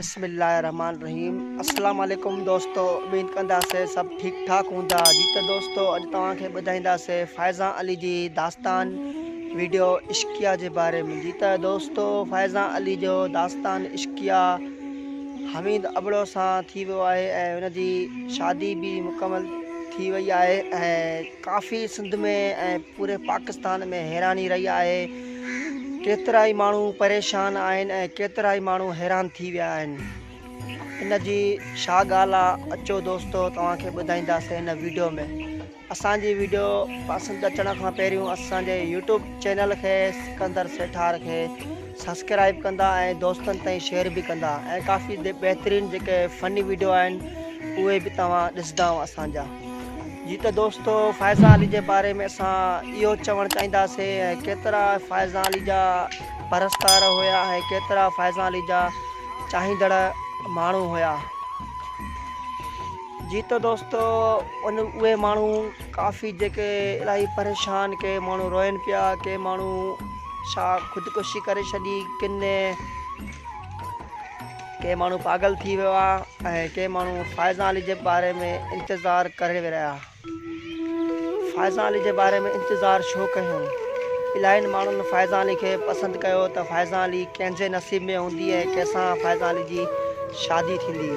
बिस्मिल्लाहिर्रहमानिर्रहीम। अस्सलाम वालेकुम दोस्तों, उम्मीद कंदासीं सब ठीक ठाक हूंदा। जी तो दोस्तों अॼु तव्हांखे ॿुधाईंदासीं फ़ाइज़ा अली जी दास्तान वीडियो इश्किया जे बारे में। जी तो दोस्तों फ़ाइज़ा अली जो दास्तान इश्किया हमीद अबड़ो सां थी वियो आहे ऐं हुन जी शादी भी मुकमल थी वई आहे ऐं काफ़ी सिंध में ऐं पूरे पाकिस्तान में हैरानी रही आहे। केतिरा ई माण्हू परेशान आहिनि ऐं केतिरा ई माण्हू हैरान थी विया आहिनि। इन जी छा ॻाल्हि आहे, अचो दोस्तों तव्हांखे ॿुधाईंदासीं हिन वीडियो में। असांजी वीडियो पसंदि अचण खां पहिरियों असांजे यूट्यूब चैनल खे सिकंदर सेठार खे सब्सक्राइब कंदा ऐं दोस्तनि ताईं शेयर भी कंदा ऐं काफ़ी बेहतरीन जेके फ़नी वीडियो आहिनि उहे भी तव्हां ॾिसंदा असांजा। जी तो दोस्तों फ़ाइज़ा अली जे बारे में असां इहो चवणु चाहींदासीं ऐं केतिरा फ़ाइज़ा अली जा परस्तार हुया ऐं केतिरा फ़ाइज़ा अली जा चाहींदड़ माण्हू हुया। जी तो दोस्तों उहे माण्हू काफ़ी जेके इलाही परेशान, के माण्हू रोइनि पिया, के माण्हू छा ख़ुदकुशी करे छॾी, किने के माण्हू पागल थी वियो आहे ऐं के माण्हू फ़ाइज़ा अली जे बारे में इंतज़ारु करे रहिया। फ़ाइज़ा अली जे बारे में इंतज़ारु छो कयूं? इलाही माण्हुनि फ़ाइज़ा अली खे पसंदि कयो त फ़ाइज़ा अली कंहिंजे नसीब में हूंदी ऐं कंहिंसां फ़ाइज़ा अली जी शादी थींदी।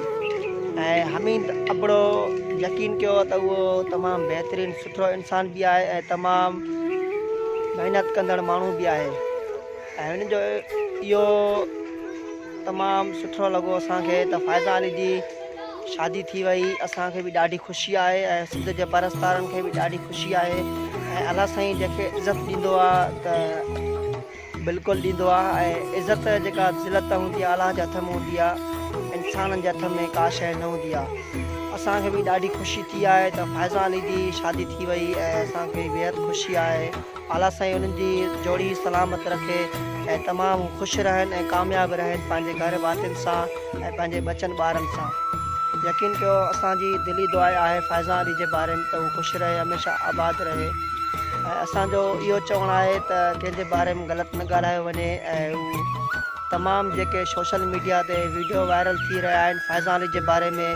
ऐं हमीद अबड़ो यकीन कयो त उहो तमामु बहितरीन सुठो इंसान भी आहे ऐं तमामु महिनत कंदड़ माण्हू भी आहे ऐं हुन जो इहो तमामु सुठो लॻो असांखे त फ़ाइज़ा अली जी शादी थी वई। असांखे भी ॾाढी ख़ुशी आहे ऐं सिंध जे परस्तारनि खे भी ॾाढी ख़ुशी आहे ऐं अलाह साईं जंहिंखे इज़त ॾींदो आहे त बिल्कुलु ॾींदो आहे ऐं इज़त जेका ज़िलत हूंदी आहे अलाह जे हथ में हूंदी आहे, इंसाननि जे हथ में का शइ न हूंदी आहे। असांखे भी ॾाढी ख़ुशी थी आहे त फ़ाइज़ा अली जी शादी थी वई ऐं असांखे बेहद ख़ुशी आहे। अलाह साईं उन्हनि जी जोड़ी सलामत रखे ऐं तमामु ख़ुशि रहनि ऐं कामयाबु रहनि पंहिंजे घर वातियुनि सां ऐं पंहिंजे बचनि ॿारनि सां। यकीन कयो असांजी दिली दुआ आहे फ़ाइज़ा अली जे बारे में त उहो ख़ुशि रहे, हमेशह आबाद रहे ऐं असांजो इहो चवणु आहे त कंहिंजे बारे में ग़लति न ॻाल्हायो वञे ऐं हू तमामु जेके सोशल मीडिया ते वीडियो वायरल थी रहिया आहिनि फ़ाइज़ा अली जे बारे में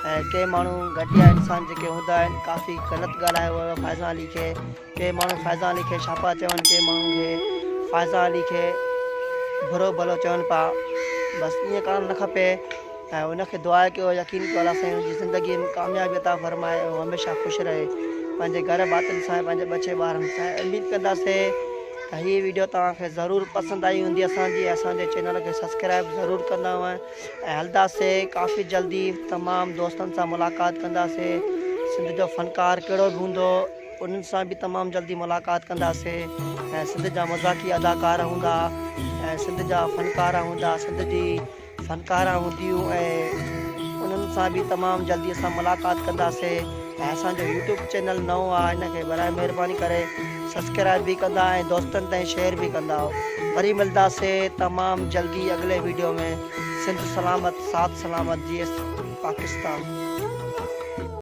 ऐं के माण्हू घटिया इंसान जेके हूंदा आहिनि काफ़ी ग़लति ॻाल्हायो वियो फ़ाइज़ा अली खे। के माण्हू फ़ाइज़ा अली खे छा पिया चवनि, के माण्हुनि खे फ़ाइज़ा अली खे बुरो भलो चवनि पिया। बसि ईअं करणु न खपे ऐं उनखे दुआ कयो, यकीन कयो अलाह साईं हुनजी ज़िंदगीअ में कामयाबी अता फ़रमाए ऐं हमेशह ख़ुशि रहे पंहिंजे घर भातियुनि सां, पंहिंजे बचे ॿारनि सां। उमेद कंदासीं त हीअ वीडियो तव्हांखे ज़रूरु पसंदि आई हूंदी असांजी। असांजे चैनल खे सब्सक्राइब ज़रूरु कंदा ऐं हलंदासीं काफ़ी जल्दी तमामु दोस्तनि सां मुलाक़ात कंदासीं। सिंध जो फ़नकार कहिड़ो बि हूंदो उन्हनि सां बि तमामु जल्दी मुलाक़ात कंदासीं ऐं सिंध जा मज़ाक़ी अदाकार हूंदा ऐं सिंध जा फ़नकार हूंदा, सिंध जी फ़नकारा हूंदियूं ऐं उन्हनि सां बि तमामु जल्दी असां मुलाक़ात कंदासीं। ऐं असांजो यूट्यूब चैनल नओं आहे, हिनखे बराए महिरबानी करे सब्सक्राइब भी कंदा ऐं दोस्तनि ताईं शेयर भी कंदा। वरी मिलंदासीं तमामु जल्दी अगले वीडियो में। सिंध सलामत, साथ सलामत, जीएस पाकिस्तान।